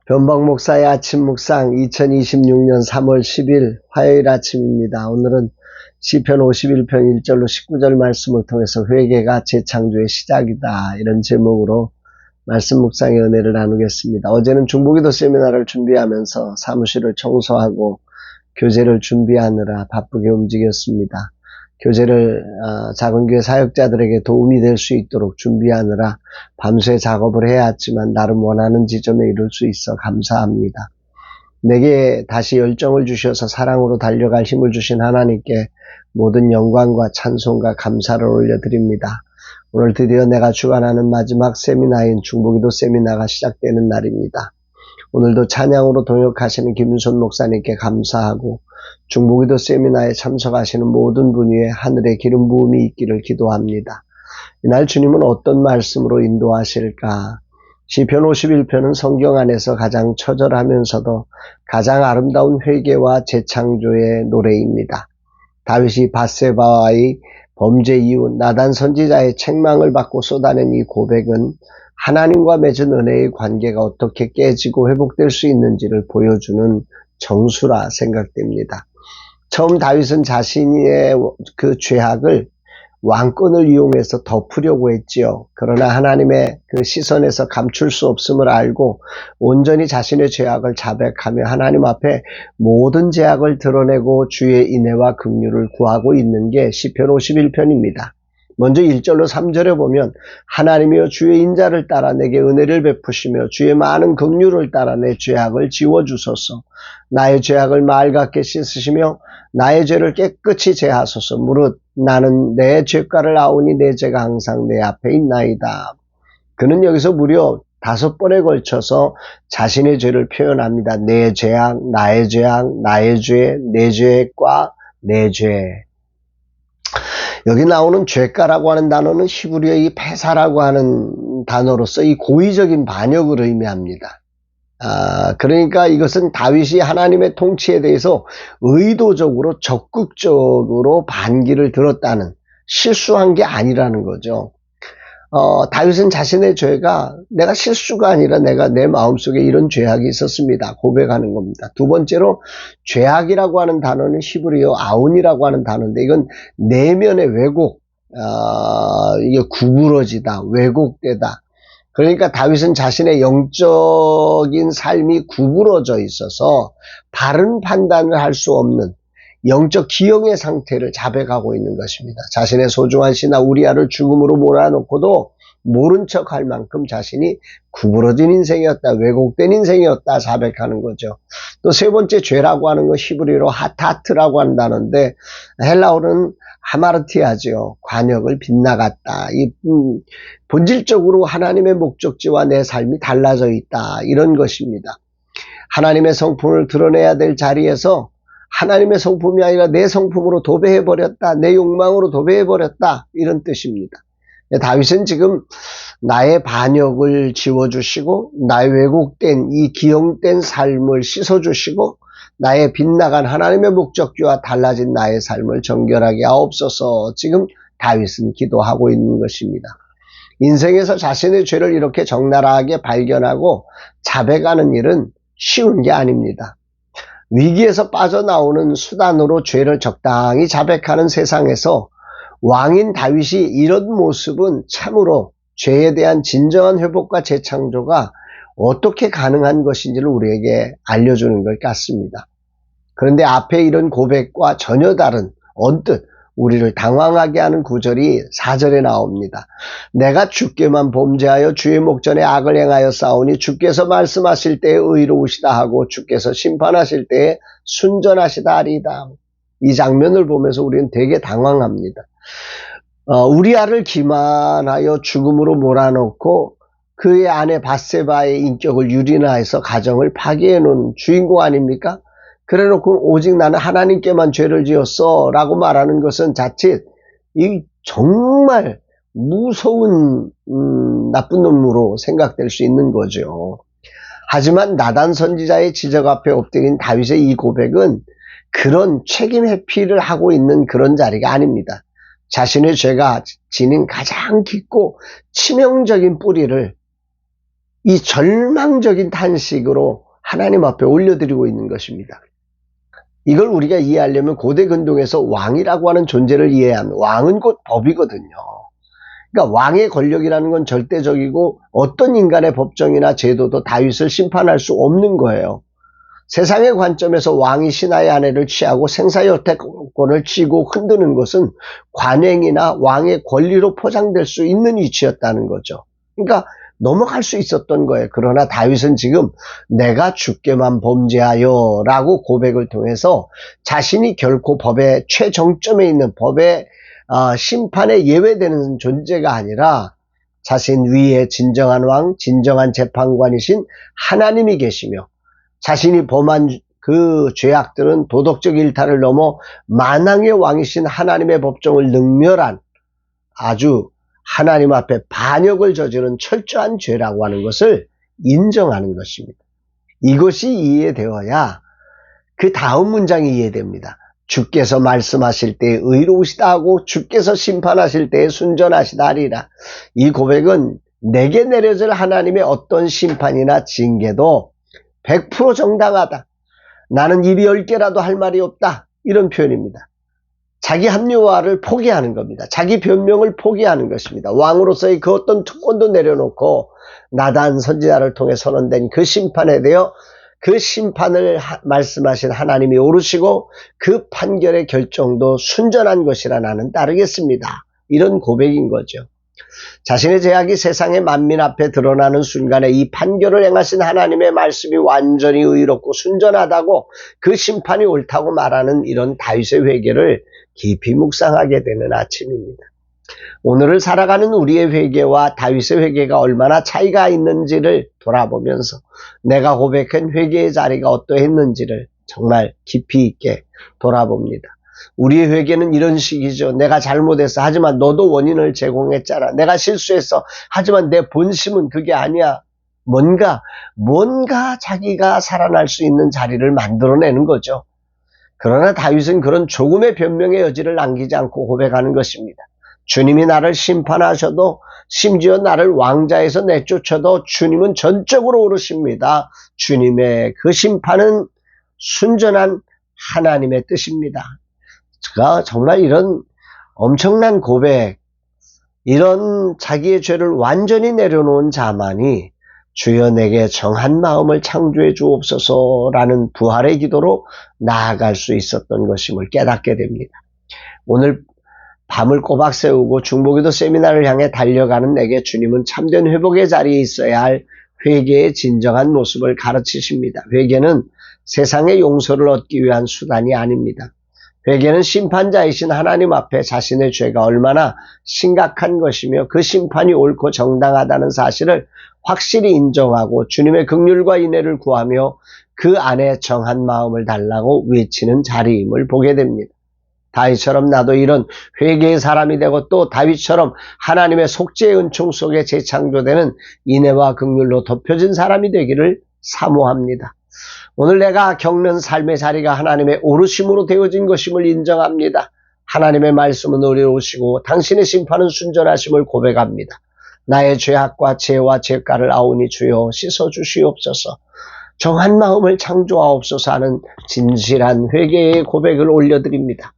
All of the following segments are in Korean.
변방 목사의 아침 묵상 2026년 3월 10일 화요일 아침입니다. 오늘은 시편 51편 1절로 19절 말씀을 통해서 회개가 재창조의 시작이다, 이런 제목으로 말씀 묵상의 은혜를 나누겠습니다. 어제는 중보기도 세미나를 준비하면서 사무실을 청소하고 교재를 준비하느라 바쁘게 움직였습니다. 교재를 작은 교회 사역자들에게 도움이 될 수 있도록 준비하느라 밤새 작업을 해야 했지만 나름 원하는 지점에 이룰 수 있어 감사합니다. 내게 다시 열정을 주셔서 사랑으로 달려갈 힘을 주신 하나님께 모든 영광과 찬송과 감사를 올려드립니다. 오늘 드디어 내가 주관하는 마지막 세미나인 중보기도 세미나가 시작되는 날입니다. 오늘도 찬양으로 동역하시는 김윤선 목사님께 감사하고 중보기도 세미나에 참석하시는 모든 분 위에 하늘의 기름 부음이 있기를 기도합니다. 이날 주님은 어떤 말씀으로 인도하실까? 시편 51편은 성경 안에서 가장 처절하면서도 가장 아름다운 회개와 재창조의 노래입니다. 다윗이 밧세바와의 범죄 이후 나단 선지자의 책망을 받고 쏟아낸 이 고백은 하나님과 맺은 은혜의 관계가 어떻게 깨지고 회복될 수 있는지를 보여주는 정수라 생각됩니다. 처음 다윗은 자신의 그 죄악을 왕권을 이용해서 덮으려고 했지요. 그러나 하나님의 그 시선에서 감출 수 없음을 알고 온전히 자신의 죄악을 자백하며 하나님 앞에 모든 죄악을 드러내고 주의 인애와 긍휼을 구하고 있는 게 시편 51편입니다. 먼저 1절로 3절에 보면 하나님이여 주의 인자를 따라 내게 은혜를 베푸시며 주의 많은 긍휼을 따라 내 죄악을 지워주소서. 나의 죄악을 말 같게 씻으시며 나의 죄를 깨끗이 제하소서. 무릇 나는 내 죄가를 아오니 내 죄가 항상 내 앞에 있나이다. 그는 여기서 무려 5번에 걸쳐서 자신의 죄를 표현합니다. 내 죄악, 나의 죄악, 나의 죄, 내 죄과 내 죄. 여기 나오는 죄가라고 하는 단어는 히브리어의 페사라고 하는 단어로서 이 고의적인 반역을 의미합니다. 그러니까 이것은 다윗이 하나님의 통치에 대해서 의도적으로 적극적으로 반기를 들었다는, 실수한 게 아니라는 거죠. 다윗은 자신의 죄가 내가 실수가 아니라 내가 내 마음속에 이런 죄악이 있었습니다, 고백하는 겁니다. 두 번째로 죄악이라고 하는 단어는 히브리어 아운이라고 하는 단어인데 이건 내면의 왜곡, 이게 구부러지다, 왜곡되다. 그러니까 다윗은 자신의 영적인 삶이 구부러져 있어서 바른 판단을 할 수 없는 영적 기형의 상태를 자백하고 있는 것입니다. 자신의 소중한 신하 우리아를 죽음으로 몰아놓고도 모른 척할 만큼 자신이 구부러진 인생이었다, 왜곡된 인생이었다 자백하는 거죠. 또 세 번째 죄라고 하는 건 히브리어로 하타트라고 하는 단어인데 헬라어는 하마르티아죠. 관역을 빗나갔다. 본질적으로 하나님의 목적지와 내 삶이 달라져 있다, 이런 것입니다. 하나님의 성품을 드러내야 될 자리에서 하나님의 성품이 아니라 내 성품으로 도배해버렸다, 내 욕망으로 도배해버렸다, 이런 뜻입니다. 다윗은 지금 나의 반역을 지워주시고 나의 왜곡된 이 기형된 삶을 씻어주시고 나의 빗나간 하나님의 목적지와 달라진 나의 삶을 정결하게 하옵소서, 지금 다윗은 기도하고 있는 것입니다. 인생에서 자신의 죄를 이렇게 적나라하게 발견하고 자백하는 일은 쉬운 게 아닙니다. 위기에서 빠져나오는 수단으로 죄를 적당히 자백하는 세상에서 왕인 다윗이 이런 모습은 참으로 죄에 대한 진정한 회복과 재창조가 어떻게 가능한 것인지를 우리에게 알려주는 것 같습니다. 그런데 앞에 이런 고백과 전혀 다른 언뜻 우리를 당황하게 하는 구절이 4절에 나옵니다. 내가 주께만 범죄하여 주의 목전에 악을 행하여 싸우니 주께서 말씀하실 때에 의로우시다 하고 주께서 심판하실 때에 순전하시다 하리이다. 이 장면을 보면서 우리는 되게 당황합니다. 우리아를 기만하여 죽음으로 몰아넣고 그의 아내 밧세바의 인격을 유린화해서 가정을 파괴해 놓은 주인공 아닙니까? 그래놓고 오직 나는 하나님께만 죄를 지었어 라고 말하는 것은 자칫 이 정말 무서운 나쁜 놈으로 생각될 수 있는 거죠. 하지만 나단 선지자의 지적 앞에 엎드린 다윗의 이 고백은 그런 책임 회피를 하고 있는 그런 자리가 아닙니다. 자신의 죄가 지닌 가장 깊고 치명적인 뿌리를 이 절망적인 탄식으로 하나님 앞에 올려드리고 있는 것입니다. 이걸 우리가 이해하려면 고대 근동에서 왕이라고 하는 존재를 이해해야 합니다. 왕은 곧 법이거든요. 그러니까 왕의 권력이라는 건 절대적이고 어떤 인간의 법정이나 제도도 다윗을 심판할 수 없는 거예요. 세상의 관점에서 왕이 신하의 아내를 취하고 생사여택권을 쥐고 흔드는 것은 관행이나 왕의 권리로 포장될 수 있는 이치였다는 거죠. 그러니까 넘어갈 수 있었던 거예요. 그러나 다윗은 지금 내가 주께만 범죄하여 라고 고백을 통해서 자신이 결코 법의 최정점에 있는 법의 심판에 예외되는 존재가 아니라 자신 위에 진정한 왕, 진정한 재판관이신 하나님이 계시며 자신이 범한 그 죄악들은 도덕적 일탈을 넘어 만왕의 왕이신 하나님의 법정을 능멸한 아주 하나님 앞에 반역을 저지른 철저한 죄라고 하는 것을 인정하는 것입니다. 이것이 이해되어야 그 다음 문장이 이해됩니다. 주께서 말씀하실 때에 의로우시다 하고 주께서 심판하실 때에 순전하시다 하리라. 이 고백은 내게 내려질 하나님의 어떤 심판이나 징계도 100% 정당하다. 나는 입이 10개라도 할 말이 없다. 이런 표현입니다. 자기 합리화를 포기하는 겁니다. 자기 변명을 포기하는 것입니다. 왕으로서의 그 어떤 특권도 내려놓고 나단 선지자를 통해 선언된 그 심판에 대해 그 심판을 말씀하신 하나님이 오르시고 그 판결의 결정도 순전한 것이라 나는 따르겠습니다. 이런 고백인 거죠. 자신의 죄악이 세상의 만민 앞에 드러나는 순간에 이 판결을 행하신 하나님의 말씀이 완전히 의롭고 순전하다고 그 심판이 옳다고 말하는 이런 다윗의 회개를 깊이 묵상하게 되는 아침입니다. 오늘을 살아가는 우리의 회개와 다윗의 회개가 얼마나 차이가 있는지를 돌아보면서 내가 고백한 회개의 자리가 어떠했는지를 정말 깊이 있게 돌아봅니다. 우리의 회개는 이런 식이죠. 내가 잘못했어. 하지만 너도 원인을 제공했잖아. 내가 실수했어. 하지만 내 본심은 그게 아니야. 뭔가 자기가 살아날 수 있는 자리를 만들어내는 거죠. 그러나 다윗은 그런 조금의 변명의 여지를 남기지 않고 고백하는 것입니다. 주님이 나를 심판하셔도 심지어 나를 왕자에서 내쫓아도 주님은 전적으로 오르십니다. 주님의 그 심판은 순전한 하나님의 뜻입니다. 제가 정말 이런 엄청난 고백, 이런 자기의 죄를 완전히 내려놓은 자만이 주여 내게 정한 마음을 창조해 주옵소서라는 부활의 기도로 나아갈 수 있었던 것임을 깨닫게 됩니다. 오늘 밤을 꼬박 세우고 중보기도 세미나를 향해 달려가는 내게 주님은 참된 회복의 자리에 있어야 할 회개의 진정한 모습을 가르치십니다. 회개는 세상의 용서를 얻기 위한 수단이 아닙니다. 회개는 심판자이신 하나님 앞에 자신의 죄가 얼마나 심각한 것이며 그 심판이 옳고 정당하다는 사실을 확실히 인정하고 주님의 긍휼과 인애를 구하며 그 안에 정한 마음을 달라고 외치는 자리임을 보게 됩니다. 다윗처럼 나도 이런 회개의 사람이 되고 또 다윗처럼 하나님의 속죄의 은총 속에 재창조되는 인애와 긍휼로 덮여진 사람이 되기를 사모합니다. 오늘 내가 겪는 삶의 자리가 하나님의 오르심으로 되어진 것임을 인정합니다. 하나님의 말씀은 의로우시고 당신의 심판은 순전하심을 고백합니다. 나의 죄악과 죄와 죄가를 아오니 주여 씻어주시옵소서. 정한 마음을 창조하옵소서 하는 진실한 회개의 고백을 올려드립니다.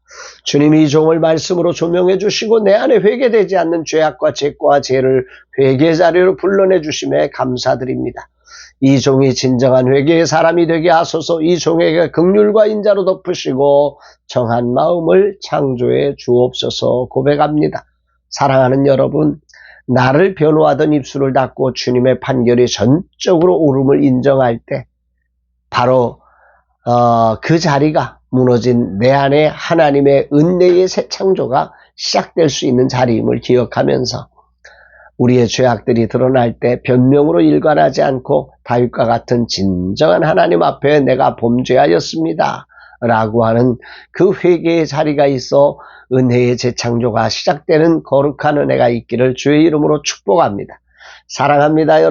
주님이 이 종을 말씀으로 조명해 주시고 내 안에 회개되지 않는 죄악과 죄과 죄를 회개의 자리로 불러내 주심에 감사드립니다. 이 종이 진정한 회개의 사람이 되게 하소서. 이 종에게 긍휼과 인자로 덮으시고 정한 마음을 창조해 주옵소서 고백합니다. 사랑하는 여러분, 나를 변호하던 입술을 닫고 주님의 판결이 전적으로 옳음을 인정할 때 바로 그 자리가 무너진 내 안에 하나님의 은혜의 새 창조가 시작될 수 있는 자리임을 기억하면서 우리의 죄악들이 드러날 때 변명으로 일관하지 않고 다윗과 같은 진정한 하나님 앞에 내가 범죄하였습니다 라고 하는 그 회개의 자리가 있어 은혜의 재창조가 시작되는 거룩한 은혜가 있기를 주의 이름으로 축복합니다. 사랑합니다, 여러분.